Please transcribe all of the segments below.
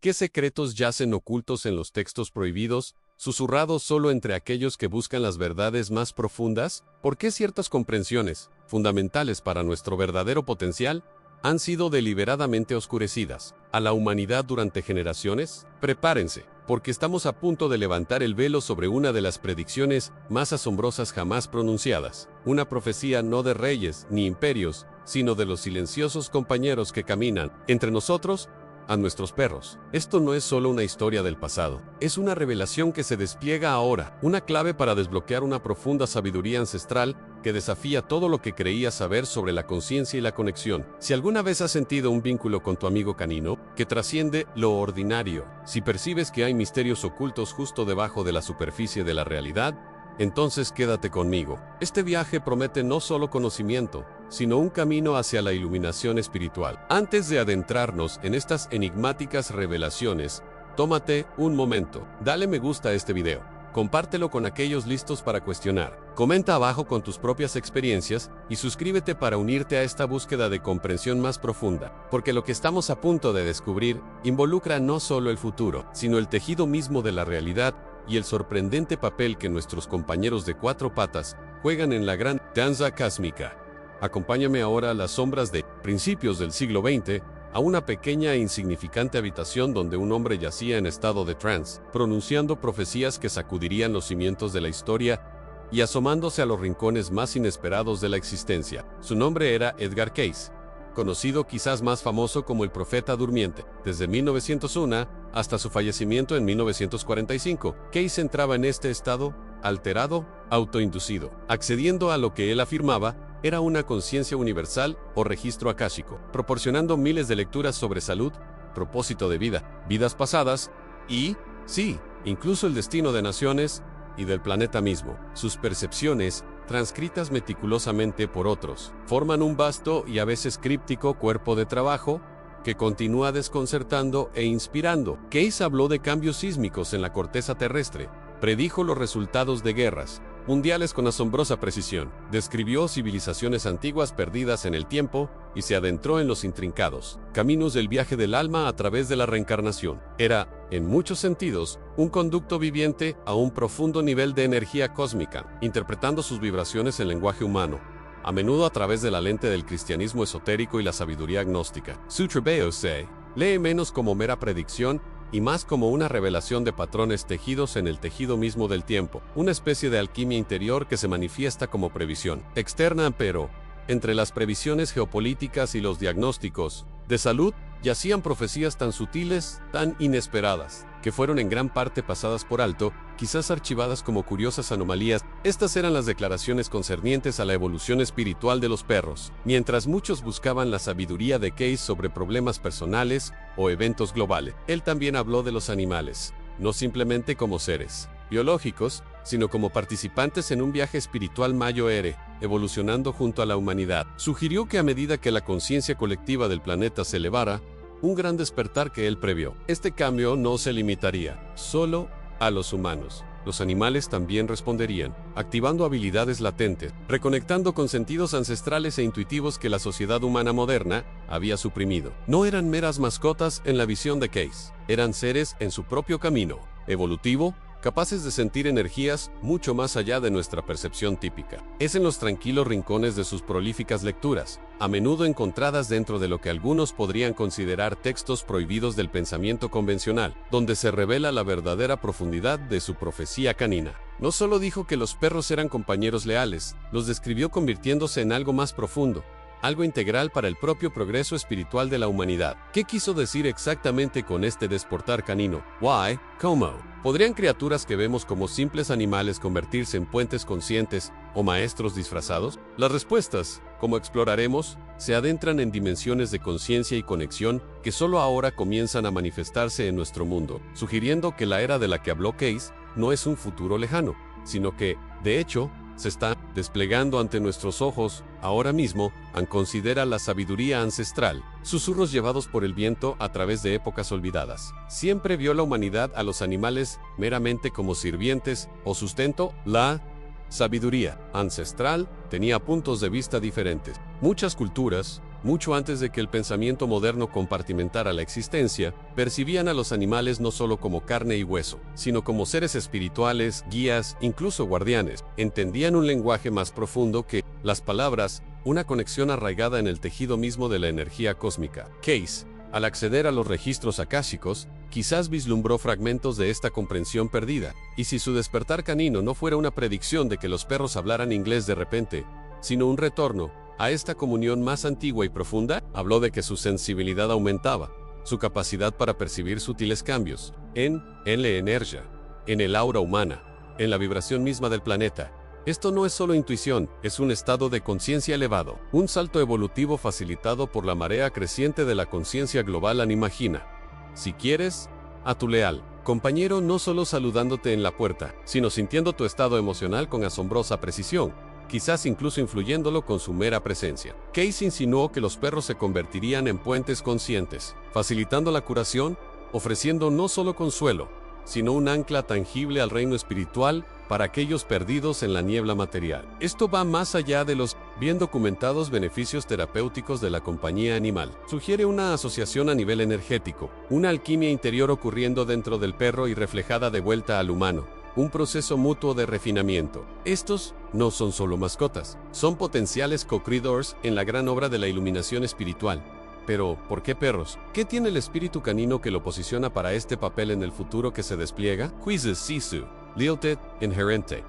¿Qué secretos yacen ocultos en los textos prohibidos, susurrados solo entre aquellos que buscan las verdades más profundas? ¿Por qué ciertas comprensiones, fundamentales para nuestro verdadero potencial, han sido deliberadamente oscurecidas a la humanidad durante generaciones? Prepárense, porque estamos a punto de levantar el velo sobre una de las predicciones más asombrosas jamás pronunciadas. Una profecía no de reyes ni imperios, sino de los silenciosos compañeros que caminan entre nosotros, a nuestros perros. Esto no es solo una historia del pasado, es una revelación que se despliega ahora, una clave para desbloquear una profunda sabiduría ancestral que desafía todo lo que creías saber sobre la conciencia y la conexión. Si alguna vez has sentido un vínculo con tu amigo canino que trasciende lo ordinario, si percibes que hay misterios ocultos justo debajo de la superficie de la realidad, entonces quédate conmigo. Este viaje promete no solo conocimiento, sino un camino hacia la iluminación espiritual. Antes de adentrarnos en estas enigmáticas revelaciones, tómate un momento, dale me gusta a este video, compártelo con aquellos listos para cuestionar, comenta abajo con tus propias experiencias y suscríbete para unirte a esta búsqueda de comprensión más profunda, porque lo que estamos a punto de descubrir involucra no solo el futuro, sino el tejido mismo de la realidad y el sorprendente papel que nuestros compañeros de cuatro patas juegan en la gran danza cósmica. Acompáñame ahora a las sombras de principios del siglo XX, a una pequeña e insignificante habitación donde un hombre yacía en estado de trance, pronunciando profecías que sacudirían los cimientos de la historia y asomándose a los rincones más inesperados de la existencia. Su nombre era Edgar Cayce, conocido quizás más famoso como el Profeta Durmiente. Desde 1901 hasta su fallecimiento en 1945, Cayce entraba en este estado alterado, autoinducido, accediendo a lo que él afirmaba era una conciencia universal o registro akáshico, proporcionando miles de lecturas sobre salud, propósito de vida, vidas pasadas y, sí, incluso el destino de naciones y del planeta mismo. Sus percepciones, transcritas meticulosamente por otros, forman un vasto y a veces críptico cuerpo de trabajo que continúa desconcertando e inspirando. Cayce habló de cambios sísmicos en la corteza terrestre, predijo los resultados de guerras mundiales con asombrosa precisión, describió civilizaciones antiguas perdidas en el tiempo y se adentró en los intrincados caminos del viaje del alma a través de la reencarnación. Era, en muchos sentidos, un conducto viviente a un profundo nivel de energía cósmica, interpretando sus vibraciones en lenguaje humano, a menudo a través de la lente del cristianismo esotérico y la sabiduría agnóstica. Su trabajo se lee menos como mera predicción y más como una revelación de patrones tejidos en el tejido mismo del tiempo, una especie de alquimia interior que se manifiesta como previsión externa, pero entre las previsiones geopolíticas y los diagnósticos de salud yacían profecías tan sutiles, tan inesperadas, que fueron en gran parte pasadas por alto, quizás archivadas como curiosas anomalías. Estas eran las declaraciones concernientes a la evolución espiritual de los perros. Mientras muchos buscaban la sabiduría de Cayce sobre problemas personales o eventos globales, él también habló de los animales, no simplemente como seres biológicos, sino como participantes en un viaje espiritual mayor, evolucionando junto a la humanidad. Sugirió que a medida que la conciencia colectiva del planeta se elevara, un gran despertar que él previó. Este cambio no se limitaría solo a los humanos. Los animales también responderían, activando habilidades latentes, reconectando con sentidos ancestrales e intuitivos que la sociedad humana moderna había suprimido. No eran meras mascotas en la visión de Cayce, eran seres en su propio camino evolutivo, capaces de sentir energías mucho más allá de nuestra percepción típica. Es en los tranquilos rincones de sus prolíficas lecturas, a menudo encontradas dentro de lo que algunos podrían considerar textos prohibidos del pensamiento convencional, donde se revela la verdadera profundidad de su profecía canina. No solo dijo que los perros eran compañeros leales, los describió convirtiéndose en algo más profundo, algo integral para el propio progreso espiritual de la humanidad. ¿Qué quiso decir exactamente con este despertar canino? Why? ¿Cómo? ¿Podrían criaturas que vemos como simples animales convertirse en puentes conscientes o maestros disfrazados? Las respuestas, como exploraremos, se adentran en dimensiones de conciencia y conexión que solo ahora comienzan a manifestarse en nuestro mundo, sugiriendo que la era de la que habló Cayce no es un futuro lejano, sino que, de hecho, se está desplegando ante nuestros ojos, ahora mismo. Considera la sabiduría ancestral, susurros llevados por el viento a través de épocas olvidadas. Siempre vio la humanidad a los animales meramente como sirvientes o sustento. La sabiduría ancestral tenía puntos de vista diferentes. Muchas culturas, mucho antes de que el pensamiento moderno compartimentara la existencia, percibían a los animales no solo como carne y hueso, sino como seres espirituales, guías, incluso guardianes. Entendían un lenguaje más profundo que las palabras, una conexión arraigada en el tejido mismo de la energía cósmica. Case, al acceder a los registros akáshicos, quizás vislumbró fragmentos de esta comprensión perdida, y si su despertar canino no fuera una predicción de que los perros hablaran inglés de repente, sino un retorno a esta comunión más antigua y profunda, habló de que su sensibilidad aumentaba, su capacidad para percibir sutiles cambios, en la energía, en el aura humana, en la vibración misma del planeta. Esto no es solo intuición, es un estado de conciencia elevado, un salto evolutivo facilitado por la marea creciente de la conciencia global animagina. Si quieres, a tu leal compañero no solo saludándote en la puerta, sino sintiendo tu estado emocional con asombrosa precisión, quizás incluso influyéndolo con su mera presencia. Case insinuó que los perros se convertirían en puentes conscientes, facilitando la curación, ofreciendo no solo consuelo, sino un ancla tangible al reino espiritual para aquellos perdidos en la niebla material. Esto va más allá de los bien documentados beneficios terapéuticos de la compañía animal. Sugiere una asociación a nivel energético, una alquimia interior ocurriendo dentro del perro y reflejada de vuelta al humano, un proceso mutuo de refinamiento. Estos no son solo mascotas, son potenciales co-creadors en la gran obra de la iluminación espiritual. Pero, ¿por qué perros? ¿Qué tiene el espíritu canino que lo posiciona para este papel en el futuro que se despliega? Quizzes Sisu, lealtad inherente.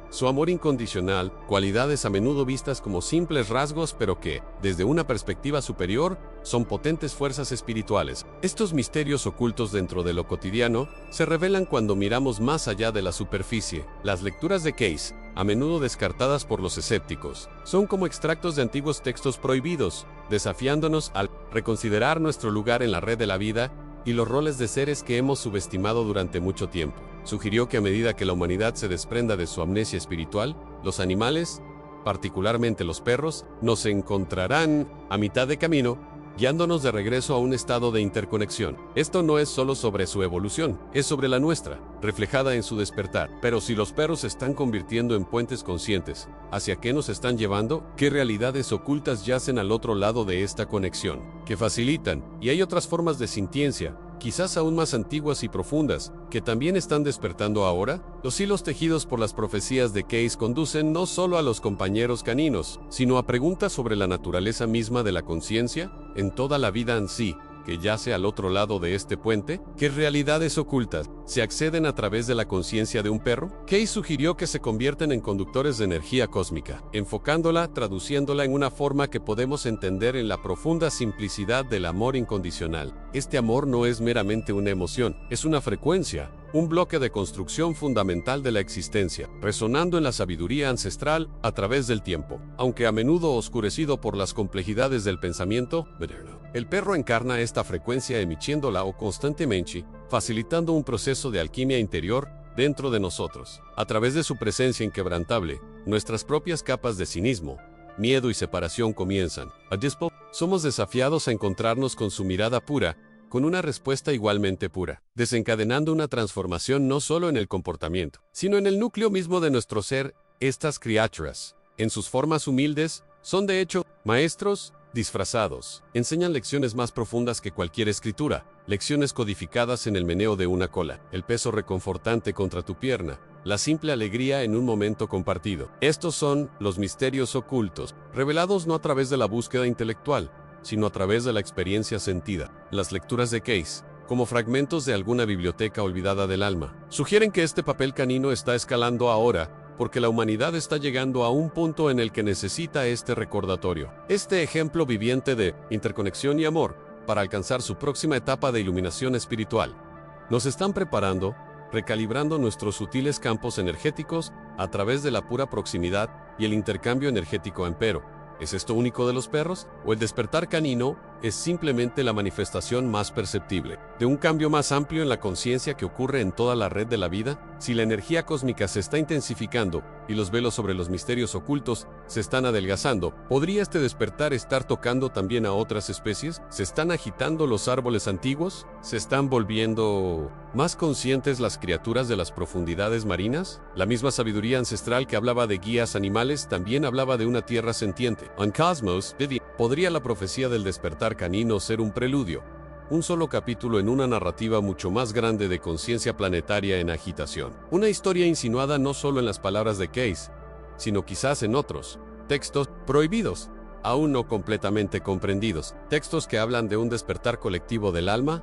Su amor incondicional, cualidades a menudo vistas como simples rasgos pero que, desde una perspectiva superior, son potentes fuerzas espirituales. Estos misterios ocultos dentro de lo cotidiano se revelan cuando miramos más allá de la superficie. Las lecturas de Case, a menudo descartadas por los escépticos, son como extractos de antiguos textos prohibidos, desafiándonos al reconsiderar nuestro lugar en la red de la vida y los roles de seres que hemos subestimado durante mucho tiempo. Sugirió que a medida que la humanidad se desprenda de su amnesia espiritual, los animales, particularmente los perros, nos encontrarán a mitad de camino, guiándonos de regreso a un estado de interconexión. Esto no es solo sobre su evolución, es sobre la nuestra, reflejada en su despertar. Pero si los perros se están convirtiendo en puentes conscientes, ¿hacia qué nos están llevando? ¿Qué realidades ocultas yacen al otro lado de esta conexión? Que facilitan, y hay otras formas de sintiencia, quizás aún más antiguas y profundas, que también están despertando ahora. Los hilos tejidos por las profecías de Case conducen no solo a los compañeros caninos, sino a preguntas sobre la naturaleza misma de la conciencia, en toda la vida en sí, que yace al otro lado de este puente. ¿Qué realidades ocultas se acceden a través de la conciencia de un perro? Case sugirió que se convierten en conductores de energía cósmica, enfocándola, traduciéndola en una forma que podemos entender en la profunda simplicidad del amor incondicional. Este amor no es meramente una emoción, es una frecuencia, un bloque de construcción fundamental de la existencia, resonando en la sabiduría ancestral a través del tiempo. Aunque a menudo oscurecido por las complejidades del pensamiento moderno, el perro encarna esta frecuencia emitiéndola o constantemente, facilitando un proceso de alquimia interior dentro de nosotros. A través de su presencia inquebrantable, nuestras propias capas de cinismo, miedo y separación comienzan a somos desafiados a encontrarnos con su mirada pura, con una respuesta igualmente pura, desencadenando una transformación no solo en el comportamiento, sino en el núcleo mismo de nuestro ser. Estas criaturas, en sus formas humildes, son de hecho maestros disfrazados. Enseñan lecciones más profundas que cualquier escritura, lecciones codificadas en el meneo de una cola, el peso reconfortante contra tu pierna, la simple alegría en un momento compartido. Estos son los misterios ocultos, revelados no a través de la búsqueda intelectual, sino a través de la experiencia sentida. Las lecturas de Case, como fragmentos de alguna biblioteca olvidada del alma, sugieren que este papel canino está escalando ahora, porque la humanidad está llegando a un punto en el que necesita este recordatorio, este ejemplo viviente de interconexión y amor, para alcanzar su próxima etapa de iluminación espiritual. Nos están preparando, recalibrando nuestros sutiles campos energéticos a través de la pura proximidad y el intercambio energético. Empero, ¿es esto único de los perros? ¿O el despertar canino es simplemente la manifestación más perceptible de un cambio más amplio en la conciencia que ocurre en toda la red de la vida? Si la energía cósmica se está intensificando y los velos sobre los misterios ocultos se están adelgazando, ¿podría este despertar estar tocando también a otras especies? ¿Se están agitando los árboles antiguos? ¿Se están volviendo más conscientes las criaturas de las profundidades marinas? La misma sabiduría ancestral que hablaba de guías animales también hablaba de una tierra sentiente. On Cosmos, Vivian ¿Podría la profecía del despertar canino ser un preludio? Un solo capítulo en una narrativa mucho más grande de conciencia planetaria en agitación. Una historia insinuada no solo en las palabras de Case, sino quizás en otros textos prohibidos, aún no completamente comprendidos. Textos que hablan de un despertar colectivo del alma,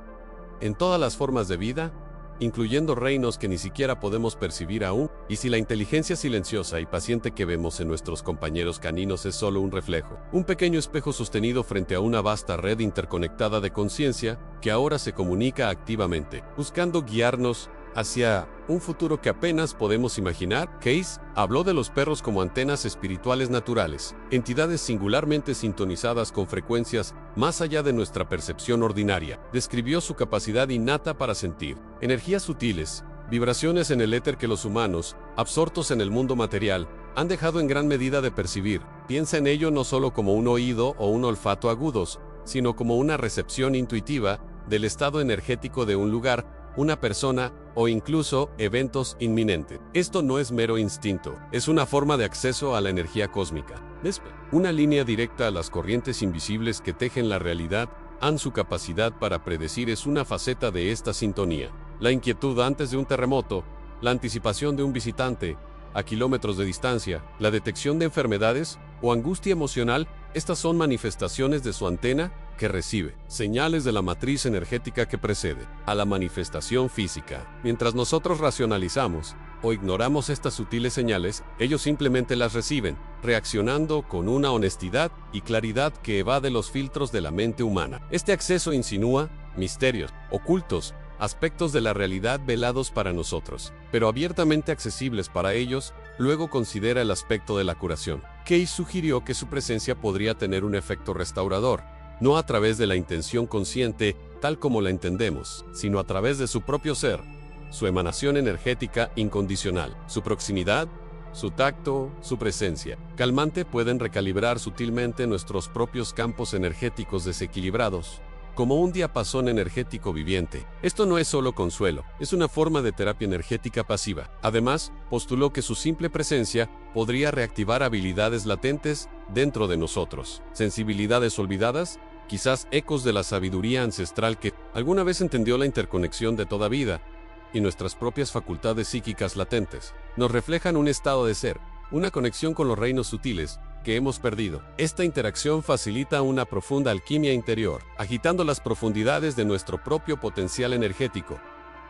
en todas las formas de vida, incluyendo reinos que ni siquiera podemos percibir aún. Y si la inteligencia silenciosa y paciente que vemos en nuestros compañeros caninos es solo un reflejo, un pequeño espejo sostenido frente a una vasta red interconectada de conciencia que ahora se comunica activamente, buscando guiarnos hacia un futuro que apenas podemos imaginar. Case habló de los perros como antenas espirituales naturales, entidades singularmente sintonizadas con frecuencias más allá de nuestra percepción ordinaria. Describió su capacidad innata para sentir energías sutiles, vibraciones en el éter que los humanos, absortos en el mundo material, han dejado en gran medida de percibir. Piensa en ello no solo como un oído o un olfato agudos, sino como una recepción intuitiva del estado energético de un lugar, una persona o incluso eventos inminentes. Esto no es mero instinto, es una forma de acceso a la energía cósmica. Una línea directa a las corrientes invisibles que tejen la realidad. Su capacidad para predecir es una faceta de esta sintonía. La inquietud antes de un terremoto, la anticipación de un visitante a kilómetros de distancia, la detección de enfermedades o angustia emocional, estas son manifestaciones de su antena que recibe señales de la matriz energética que precede a la manifestación física. Mientras nosotros racionalizamos o ignoramos estas sutiles señales, ellos simplemente las reciben, reaccionando con una honestidad y claridad que evade los filtros de la mente humana. Este acceso insinúa misterios ocultos, aspectos de la realidad velados para nosotros, pero abiertamente accesibles para ellos. Luego considera el aspecto de la curación. Case sugirió que su presencia podría tener un efecto restaurador, no a través de la intención consciente, tal como la entendemos, sino a través de su propio ser, su emanación energética incondicional, su proximidad, su tacto, su presencia calmante pueden recalibrar sutilmente nuestros propios campos energéticos desequilibrados, como un diapasón energético viviente. Esto no es solo consuelo, es una forma de terapia energética pasiva. Además, postuló que su simple presencia podría reactivar habilidades latentes dentro de nosotros, sensibilidades olvidadas, quizás ecos de la sabiduría ancestral que alguna vez entendió la interconexión de toda vida, y nuestras propias facultades psíquicas latentes. Nos reflejan un estado de ser, una conexión con los reinos sutiles que hemos perdido. Esta interacción facilita una profunda alquimia interior, agitando las profundidades de nuestro propio potencial energético,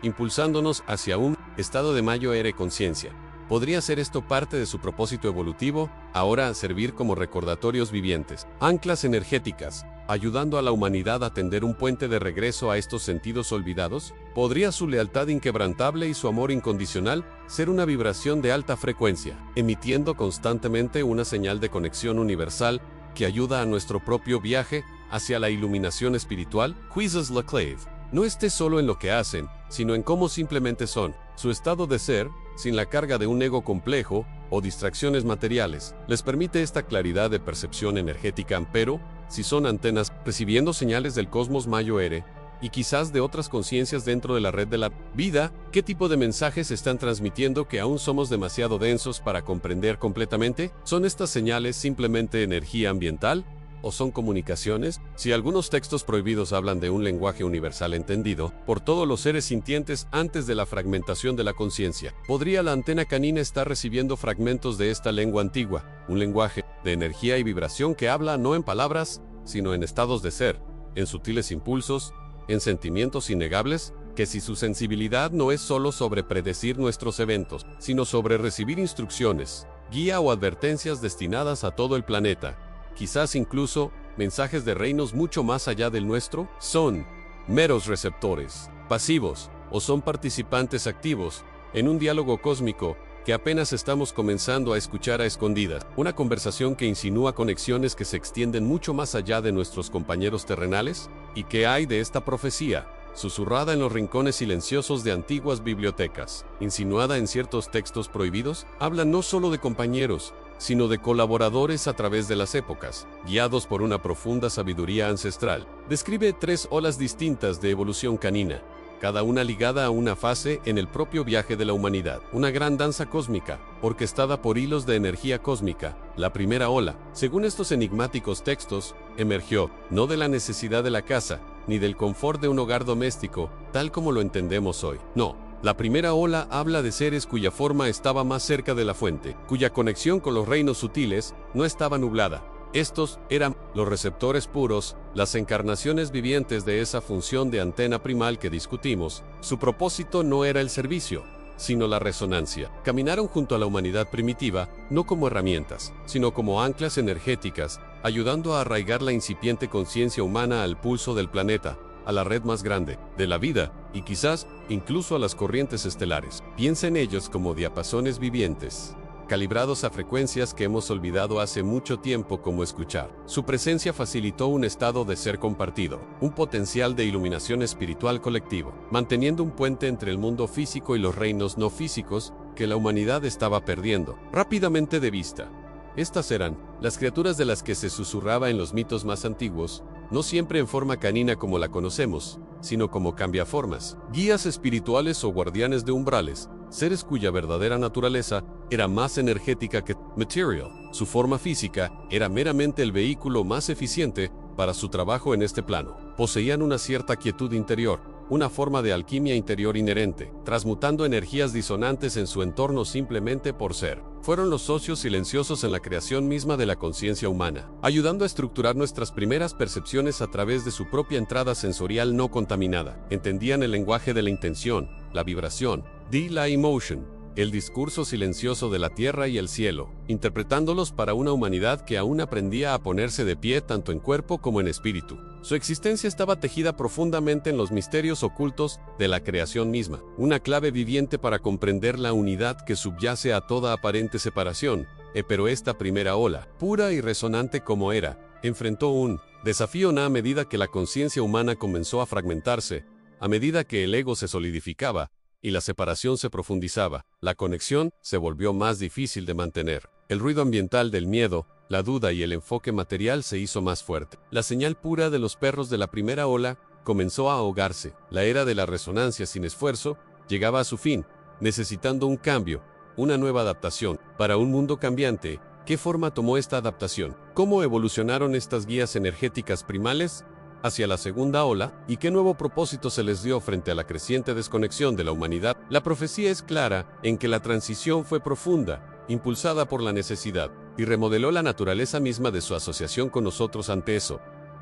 impulsándonos hacia un estado de mayor conciencia. ¿Podría ser esto parte de su propósito evolutivo? Ahora servir como recordatorios vivientes, anclas energéticas, ayudando a la humanidad a tender un puente de regreso a estos sentidos olvidados. ¿Podría su lealtad inquebrantable y su amor incondicional ser una vibración de alta frecuencia, emitiendo constantemente una señal de conexión universal que ayuda a nuestro propio viaje hacia la iluminación espiritual? Quizzes Laclave. No esté solo en lo que hacen, sino en cómo simplemente son. Su estado de ser, sin la carga de un ego complejo o distracciones materiales, les permite esta claridad de percepción energética. Pero, si son antenas recibiendo señales del cosmos mayor y quizás de otras conciencias dentro de la red de la vida, ¿qué tipo de mensajes están transmitiendo que aún somos demasiado densos para comprender completamente? ¿Son estas señales simplemente energía ambiental? ¿O son comunicaciones? Si algunos textos prohibidos hablan de un lenguaje universal entendido por todos los seres sintientes antes de la fragmentación de la conciencia, ¿podría la antena canina estar recibiendo fragmentos de esta lengua antigua? Un lenguaje de energía y vibración que habla no en palabras, sino en estados de ser, en sutiles impulsos, en sentimientos innegables, que si su sensibilidad no es solo sobre predecir nuestros eventos, sino sobre recibir instrucciones, guía o advertencias destinadas a todo el planeta, quizás incluso mensajes de reinos mucho más allá del nuestro, son meros receptores, pasivos, o son participantes activos en un diálogo cósmico que apenas estamos comenzando a escuchar a escondidas, una conversación que insinúa conexiones que se extienden mucho más allá de nuestros compañeros terrenales. ¿Y qué hay de esta profecía, susurrada en los rincones silenciosos de antiguas bibliotecas, insinuada en ciertos textos prohibidos? Habla no solo de compañeros, sino de colaboradores a través de las épocas, guiados por una profunda sabiduría ancestral. Describe 3 olas distintas de evolución canina, cada una ligada a una fase en el propio viaje de la humanidad. Una gran danza cósmica, orquestada por hilos de energía cósmica. La primera ola, según estos enigmáticos textos, emergió, no de la necesidad de la casa, ni del confort de un hogar doméstico, tal como lo entendemos hoy. No, la primera ola habla de seres cuya forma estaba más cerca de la fuente, cuya conexión con los reinos sutiles no estaba nublada. Estos eran los receptores puros, las encarnaciones vivientes de esa función de antena primal que discutimos. Su propósito no era el servicio, sino la resonancia. Caminaron junto a la humanidad primitiva, no como herramientas, sino como anclas energéticas, ayudando a arraigar la incipiente conciencia humana al pulso del planeta, a la red más grande, de la vida, y quizás, incluso a las corrientes estelares. Piensa en ellos como diapasones vivientes, calibrados a frecuencias que hemos olvidado hace mucho tiempo como escuchar. Su presencia facilitó un estado de ser compartido, un potencial de iluminación espiritual colectivo, manteniendo un puente entre el mundo físico y los reinos no físicos que la humanidad estaba perdiendo rápidamente de vista. Estas eran las criaturas de las que se susurraba en los mitos más antiguos, no siempre en forma canina como la conocemos, sino como cambiaformas, guías espirituales o guardianes de umbrales, seres cuya verdadera naturaleza era más energética que material. Su forma física era meramente el vehículo más eficiente para su trabajo en este plano. Poseían una cierta quietud interior, una forma de alquimia interior inherente, transmutando energías disonantes en su entorno simplemente por ser. Fueron los socios silenciosos en la creación misma de la conciencia humana, ayudando a estructurar nuestras primeras percepciones a través de su propia entrada sensorial no contaminada. Entendían el lenguaje de la intención, la vibración, la emotion, el discurso silencioso de la tierra y el cielo, interpretándolos para una humanidad que aún aprendía a ponerse de pie tanto en cuerpo como en espíritu. Su existencia estaba tejida profundamente en los misterios ocultos de la creación misma, una clave viviente para comprender la unidad que subyace a toda aparente separación. Pero esta primera ola, pura y resonante como era, enfrentó un desafío a medida que la conciencia humana comenzó a fragmentarse, a medida que el ego se solidificaba, y la separación se profundizaba, la conexión se volvió más difícil de mantener. El ruido ambiental del miedo, la duda y el enfoque material se hizo más fuerte. La señal pura de los perros de la primera ola comenzó a ahogarse. La era de la resonancia sin esfuerzo llegaba a su fin, necesitando un cambio, una nueva adaptación. Para un mundo cambiante, ¿qué forma tomó esta adaptación? ¿Cómo evolucionaron estas guías energéticas primales hacia la segunda ola, y qué nuevo propósito se les dio frente a la creciente desconexión de la humanidad? La profecía es clara en que la transición fue profunda, impulsada por la necesidad, y remodeló la naturaleza misma de su asociación con nosotros ante eso.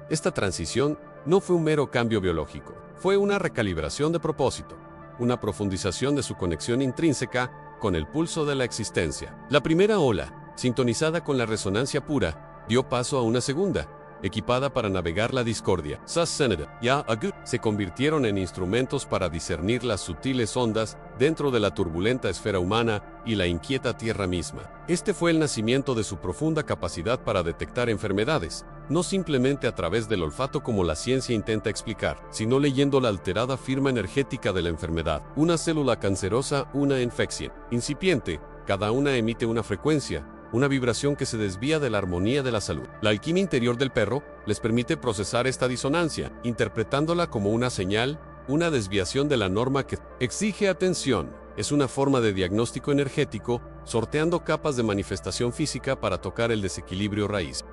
Esta transición no fue un mero cambio biológico, fue una recalibración de propósito, una profundización de su conexión intrínseca con el pulso de la existencia. La primera ola, sintonizada con la resonancia pura, dio paso a una segunda, equipada para navegar la discordia. Sas-Seneda y Agut se convirtieron en instrumentos para discernir las sutiles ondas dentro de la turbulenta esfera humana y la inquieta tierra misma. Este fue el nacimiento de su profunda capacidad para detectar enfermedades, no simplemente a través del olfato como la ciencia intenta explicar, sino leyendo la alterada firma energética de la enfermedad. Una célula cancerosa, una infección incipiente, cada una emite una frecuencia, una vibración que se desvía de la armonía de la salud. La alquimia interior del perro les permite procesar esta disonancia, interpretándola como una señal, una desviación de la norma que exige atención. Es una forma de diagnóstico energético, sorteando capas de manifestación física para tocar el desequilibrio raíz.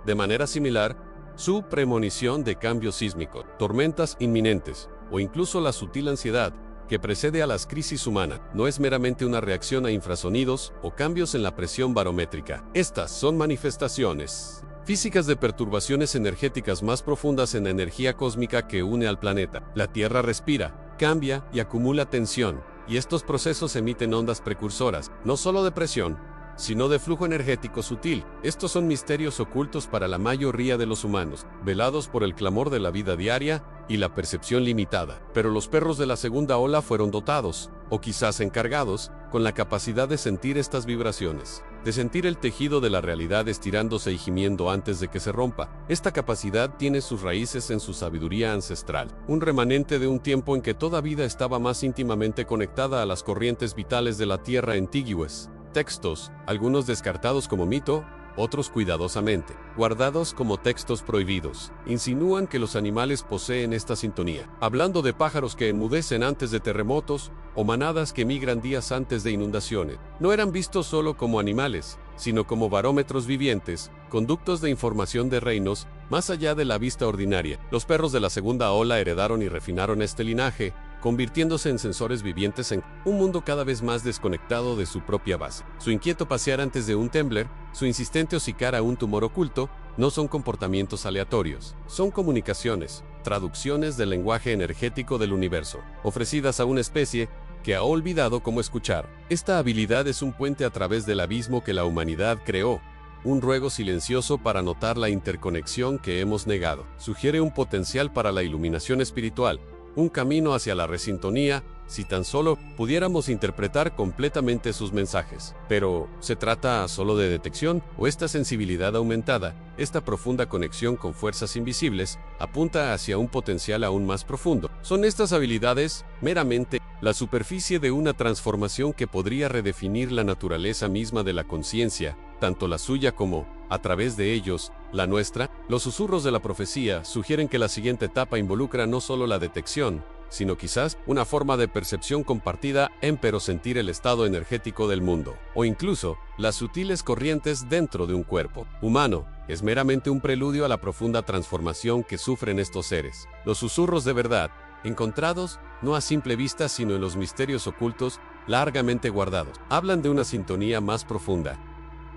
De manera similar, su premonición de cambios sísmicos, tormentas inminentes, o incluso la sutil ansiedad que precede a las crisis humanas, no es meramente una reacción a infrasonidos o cambios en la presión barométrica. Estas son manifestaciones físicas de perturbaciones energéticas más profundas en la energía cósmica que une al planeta. La Tierra respira, cambia y acumula tensión, y estos procesos emiten ondas precursoras, no solo de presión, sino de flujo energético sutil. Estos son misterios ocultos para la mayoría de los humanos, velados por el clamor de la vida diaria y la percepción limitada. Pero los perros de la segunda ola fueron dotados, o quizás encargados, con la capacidad de sentir estas vibraciones, de sentir el tejido de la realidad estirándose y gimiendo antes de que se rompa. Esta capacidad tiene sus raíces en su sabiduría ancestral, un remanente de un tiempo en que toda vida estaba más íntimamente conectada a las corrientes vitales de la tierra antiguas. Textos, algunos descartados como mito, otros cuidadosamente, guardados como textos prohibidos. Insinúan que los animales poseen esta sintonía, hablando de pájaros que enmudecen antes de terremotos o manadas que migran días antes de inundaciones. No eran vistos solo como animales, sino como barómetros vivientes, conductos de información de reinos más allá de la vista ordinaria. Los perros de la segunda ola heredaron y refinaron este linaje, convirtiéndose en sensores vivientes en un mundo cada vez más desconectado de su propia base. Su inquieto pasear antes de un temblar, su insistente hocicar a un tumor oculto, no son comportamientos aleatorios, son comunicaciones, traducciones del lenguaje energético del universo, ofrecidas a una especie que ha olvidado cómo escuchar. Esta habilidad es un puente a través del abismo que la humanidad creó, un ruego silencioso para notar la interconexión que hemos negado. Sugiere un potencial para la iluminación espiritual, un camino hacia la resintonía, si tan solo pudiéramos interpretar completamente sus mensajes. Pero, ¿se trata solo de detección o esta sensibilidad aumentada, esta profunda conexión con fuerzas invisibles, apunta hacia un potencial aún más profundo? ¿Son estas habilidades meramente la superficie de una transformación que podría redefinir la naturaleza misma de la conciencia, tanto la suya como, a través de ellos, la nuestra? Los susurros de la profecía sugieren que la siguiente etapa involucra no solo la detección, sino quizás una forma de percepción compartida pero sentir el estado energético del mundo, o incluso las sutiles corrientes dentro de un cuerpo humano. Es meramente un preludio a la profunda transformación que sufren estos seres. Los susurros de verdad, encontrados no a simple vista sino en los misterios ocultos, largamente guardados, hablan de una sintonía más profunda.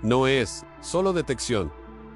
No es solo detección,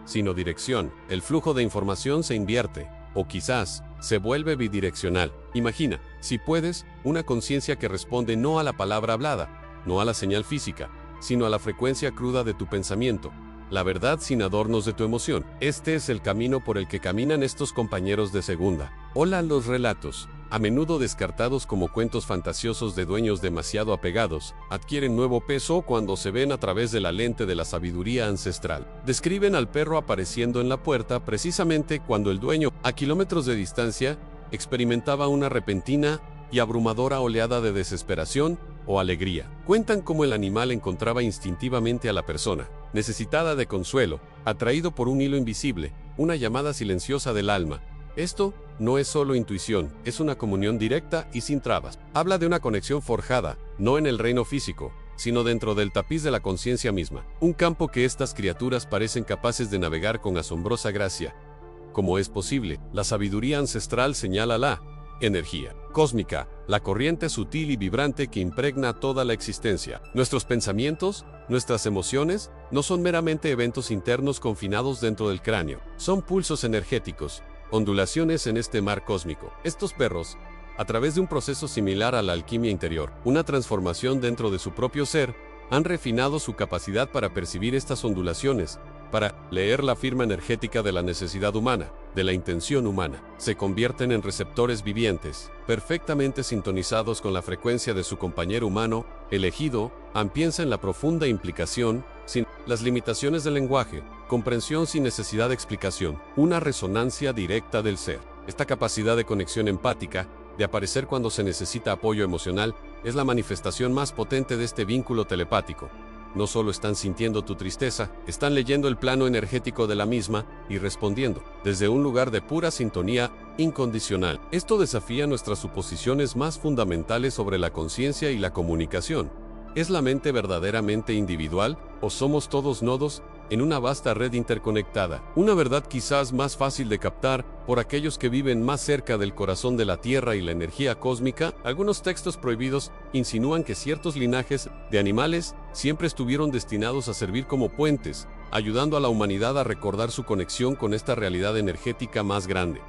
sino dirección. El flujo de información se invierte, o quizás se vuelve bidireccional. Imagina, si puedes, una conciencia que responde no a la palabra hablada, no a la señal física, sino a la frecuencia cruda de tu pensamiento, la verdad sin adornos de tu emoción. Este es el camino por el que caminan estos compañeros de segunda. Hola, los relatos, a menudo descartados como cuentos fantasiosos de dueños demasiado apegados, adquieren nuevo peso cuando se ven a través de la lente de la sabiduría ancestral. Describen al perro apareciendo en la puerta precisamente cuando el dueño, a kilómetros de distancia, experimentaba una repentina y abrumadora oleada de desesperación o alegría. Cuentan cómo el animal encontraba instintivamente a la persona, necesitada de consuelo, atraído por un hilo invisible, una llamada silenciosa del alma. Esto no es solo intuición, es una comunión directa y sin trabas. Habla de una conexión forjada, no en el reino físico, sino dentro del tapiz de la conciencia misma. Un campo que estas criaturas parecen capaces de navegar con asombrosa gracia. ¿Cómo es posible? La sabiduría ancestral señala la energía cósmica, la corriente sutil y vibrante que impregna toda la existencia. Nuestros pensamientos, nuestras emociones, no son meramente eventos internos confinados dentro del cráneo. Son pulsos energéticos, ondulaciones en este mar cósmico. Estos perros, a través de un proceso similar a la alquimia interior, una transformación dentro de su propio ser, han refinado su capacidad para percibir estas ondulaciones, para leer la firma energética de la necesidad humana, de la intención humana. Se convierten en receptores vivientes, perfectamente sintonizados con la frecuencia de su compañero humano, elegido. Piensa en la profunda implicación, sin las limitaciones del lenguaje, comprensión sin necesidad de explicación, una resonancia directa del ser. Esta capacidad de conexión empática, de aparecer cuando se necesita apoyo emocional, es la manifestación más potente de este vínculo telepático. No solo están sintiendo tu tristeza, están leyendo el plano energético de la misma y respondiendo, desde un lugar de pura sintonía incondicional. Esto desafía nuestras suposiciones más fundamentales sobre la conciencia y la comunicación. ¿Es la mente verdaderamente individual, o somos todos nodos en una vasta red interconectada? Una verdad quizás más fácil de captar por aquellos que viven más cerca del corazón de la Tierra y la energía cósmica. Algunos textos prohibidos insinúan que ciertos linajes de animales siempre estuvieron destinados a servir como puentes, ayudando a la humanidad a recordar su conexión con esta realidad energética más grande.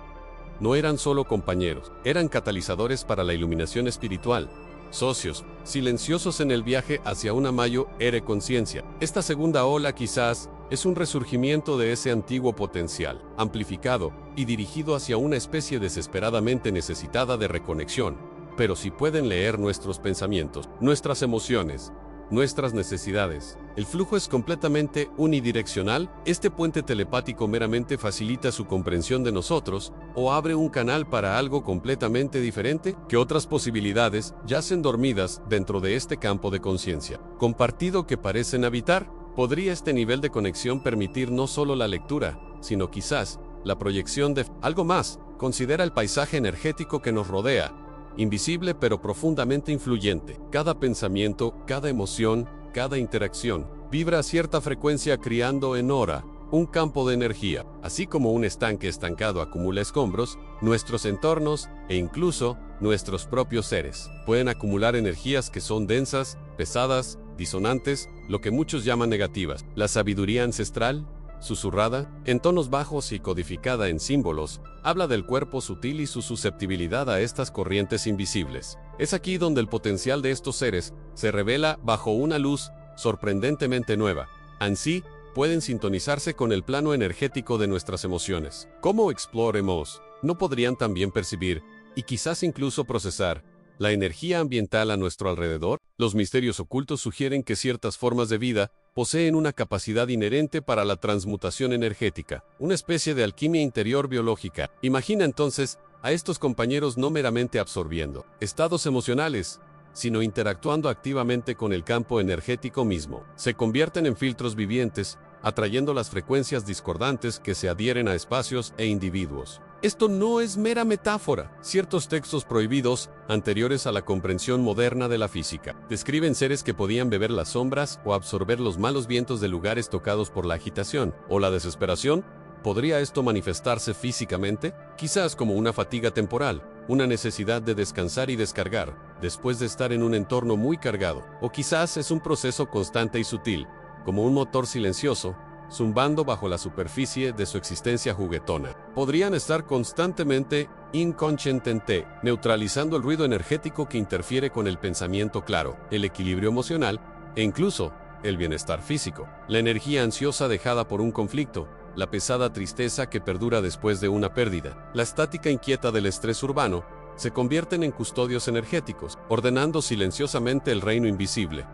No eran solo compañeros, eran catalizadores para la iluminación espiritual. Socios, silenciosos en el viaje hacia una mayor conciencia. Esta segunda ola quizás es un resurgimiento de ese antiguo potencial, amplificado y dirigido hacia una especie desesperadamente necesitada de reconexión. Pero si pueden leer nuestros pensamientos, nuestras emociones, nuestras necesidades, el flujo es completamente unidireccional. Este puente telepático meramente facilita su comprensión de nosotros o abre un canal para algo completamente diferente. Que otras posibilidades yacen dormidas dentro de este campo de conciencia compartido que parecen habitar ¿Podría este nivel de conexión permitir no solo la lectura, sino quizás la proyección de algo más? Considera el paisaje energético que nos rodea, invisible pero profundamente influyente. Cada pensamiento, cada emoción, cada interacción, vibra a cierta frecuencia creando en aura un campo de energía. Así como un estanque estancado acumula escombros, nuestros entornos e incluso nuestros propios seres pueden acumular energías que son densas, pesadas, disonantes, lo que muchos llaman negativas. La sabiduría ancestral, susurrada, en tonos bajos y codificada en símbolos, habla del cuerpo sutil y su susceptibilidad a estas corrientes invisibles. Es aquí donde el potencial de estos seres se revela bajo una luz sorprendentemente nueva. Así, pueden sintonizarse con el plano energético de nuestras emociones. ¿Cómo exploremos? ¿No podrían también percibir, y quizás incluso procesar, la energía ambiental a nuestro alrededor? Los misterios ocultos sugieren que ciertas formas de vida poseen una capacidad inherente para la transmutación energética, una especie de alquimia interior biológica. Imagina entonces a estos compañeros no meramente absorbiendo estados emocionales, sino interactuando activamente con el campo energético mismo. Se convierten en filtros vivientes, atrayendo las frecuencias discordantes que se adhieren a espacios e individuos. Esto no es mera metáfora. Ciertos textos prohibidos, anteriores a la comprensión moderna de la física, describen seres que podían beber las sombras o absorber los malos vientos de lugares tocados por la agitación o la desesperación. ¿Podría esto manifestarse físicamente? Quizás como una fatiga temporal, una necesidad de descansar y descargar, después de estar en un entorno muy cargado. O quizás es un proceso constante y sutil, como un motor silencioso, zumbando bajo la superficie de su existencia juguetona. Podrían estar constantemente, inconscientemente, neutralizando el ruido energético que interfiere con el pensamiento claro, el equilibrio emocional e incluso el bienestar físico. La energía ansiosa dejada por un conflicto, la pesada tristeza que perdura después de una pérdida, la estática inquieta del estrés urbano, se convierten en custodios energéticos, ordenando silenciosamente el reino invisible.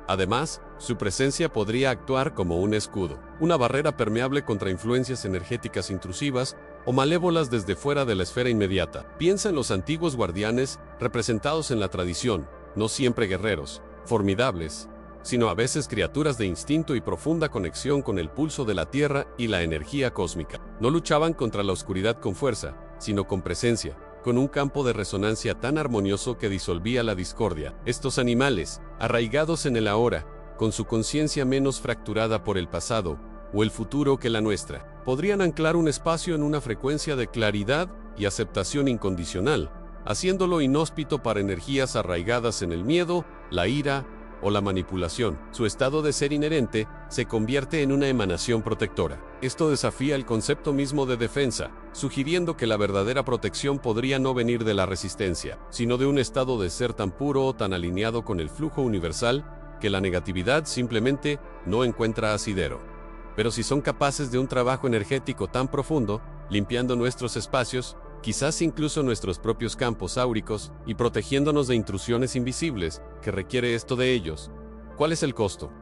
Además, su presencia podría actuar como un escudo, una barrera permeable contra influencias energéticas intrusivas o malévolas desde fuera de la esfera inmediata. Piensa en los antiguos guardianes representados en la tradición, no siempre guerreros, formidables, sino a veces criaturas de instinto y profunda conexión con el pulso de la tierra y la energía cósmica. No luchaban contra la oscuridad con fuerza, sino con presencia, con un campo de resonancia tan armonioso que disolvía la discordia. Estos animales, arraigados en el ahora, con su conciencia menos fracturada por el pasado o el futuro que la nuestra, podrían anclar un espacio en una frecuencia de claridad y aceptación incondicional, haciéndolo inhóspito para energías arraigadas en el miedo, la ira o la manipulación. Su estado de ser inherente se convierte en una emanación protectora. Esto desafía el concepto mismo de defensa, sugiriendo que la verdadera protección podría no venir de la resistencia, sino de un estado de ser tan puro o tan alineado con el flujo universal que la negatividad simplemente no encuentra asidero. Pero si son capaces de un trabajo energético tan profundo, limpiando nuestros espacios, quizás incluso nuestros propios campos áuricos, y protegiéndonos de intrusiones invisibles, que requiere esto de ellos, ¿cuál es el costo?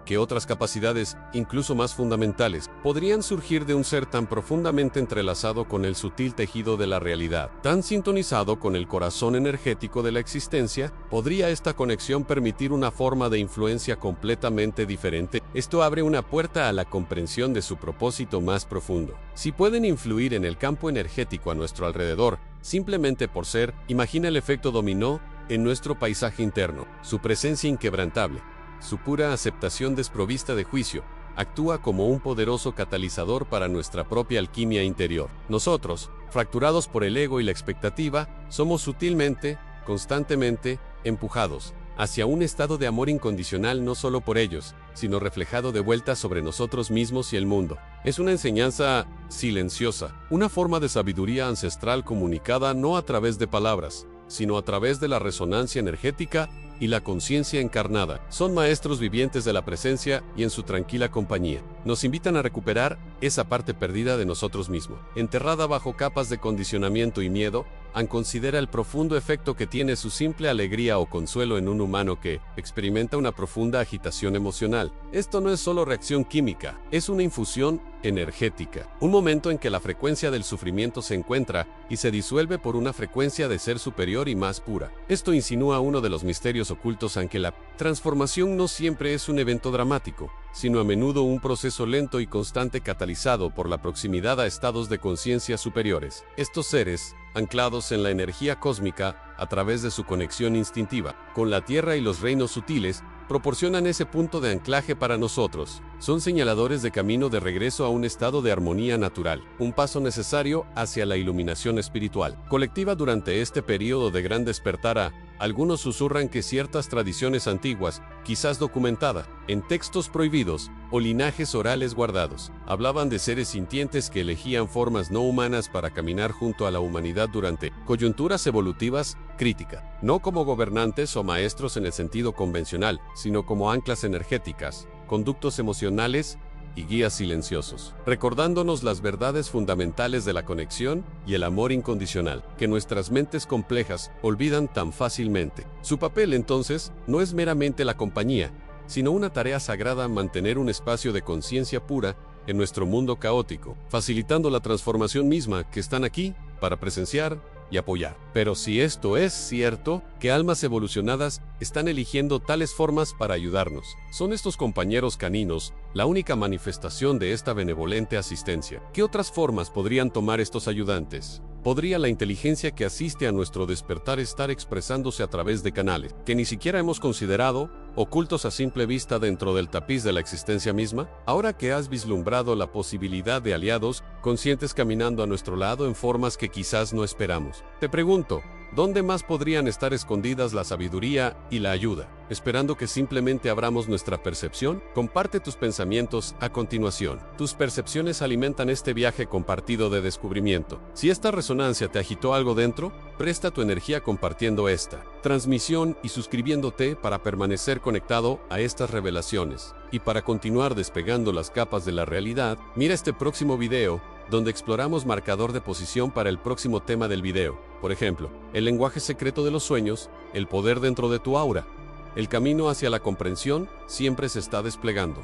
¿Qué otras capacidades, incluso más fundamentales, podrían surgir de un ser tan profundamente entrelazado con el sutil tejido de la realidad, tan sintonizado con el corazón energético de la existencia? ¿Podría esta conexión permitir una forma de influencia completamente diferente? Esto abre una puerta a la comprensión de su propósito más profundo. Si pueden influir en el campo energético a nuestro alrededor, simplemente por ser, imagina el efecto dominó en nuestro paisaje interno, su presencia inquebrantable. Su pura aceptación desprovista de juicio actúa como un poderoso catalizador para nuestra propia alquimia interior. Nosotros, fracturados por el ego y la expectativa, somos sutilmente, constantemente, empujados hacia un estado de amor incondicional no solo por ellos, sino reflejado de vuelta sobre nosotros mismos y el mundo. Es una enseñanza silenciosa, una forma de sabiduría ancestral comunicada no a través de palabras, sino a través de la resonancia energética y la conciencia encarnada. Son maestros vivientes de la presencia y en su tranquila compañía. Nos invitan a recuperar esa parte perdida de nosotros mismos, enterrada bajo capas de condicionamiento y miedo, considera el profundo efecto que tiene su simple alegría o consuelo en un humano que experimenta una profunda agitación emocional. Esto no es solo reacción química, es una infusión energética, un momento en que la frecuencia del sufrimiento se encuentra y se disuelve por una frecuencia de ser superior y más pura. Esto insinúa uno de los misterios ocultos en que la transformación no siempre es un evento dramático, sino a menudo un proceso lento y constante catalizado por la proximidad a estados de conciencia superiores. Estos seres, anclados en la energía cósmica a través de su conexión instintiva con la Tierra y los reinos sutiles, proporcionan ese punto de anclaje para nosotros. Son señaladores de camino de regreso a un estado de armonía natural, un paso necesario hacia la iluminación espiritual colectiva. Durante este periodo de gran despertar, algunos susurran que ciertas tradiciones antiguas, quizás documentadas en textos prohibidos o linajes orales guardados, hablaban de seres sintientes que elegían formas no humanas para caminar junto a la humanidad durante coyunturas evolutivas críticas, no como gobernantes o maestros en el sentido convencional, sino como anclas energéticas, conductos emocionales y guías silenciosos, recordándonos las verdades fundamentales de la conexión y el amor incondicional, que nuestras mentes complejas olvidan tan fácilmente. Su papel, entonces, no es meramente la compañía, sino una tarea sagrada: mantener un espacio de conciencia pura en nuestro mundo caótico, facilitando la transformación misma que están aquí para presenciar y apoyar. Pero si esto es cierto, que almas evolucionadas están eligiendo tales formas para ayudarnos, ¿son estos compañeros caninos la única manifestación de esta benevolente asistencia? ¿Qué otras formas podrían tomar estos ayudantes? ¿Podría la inteligencia que asiste a nuestro despertar estar expresándose a través de canales que ni siquiera hemos considerado, ocultos a simple vista dentro del tapiz de la existencia misma? Ahora que has vislumbrado la posibilidad de aliados conscientes caminando a nuestro lado en formas que quizás no esperamos, te pregunto, ¿dónde más podrían estar escondidas la sabiduría y la ayuda? Esperando que simplemente abramos nuestra percepción. Comparte tus pensamientos a continuación. Tus percepciones alimentan este viaje compartido de descubrimiento. Si esta resonancia te agitó algo dentro, presta tu energía compartiendo esta transmisión y suscribiéndote para permanecer conectado a estas revelaciones. Y para continuar despegando las capas de la realidad, mira este próximo video, donde exploramos marcador de posición para el próximo tema del video. Por ejemplo, el lenguaje secreto de los sueños, el poder dentro de tu aura. El camino hacia la comprensión siempre se está desplegando.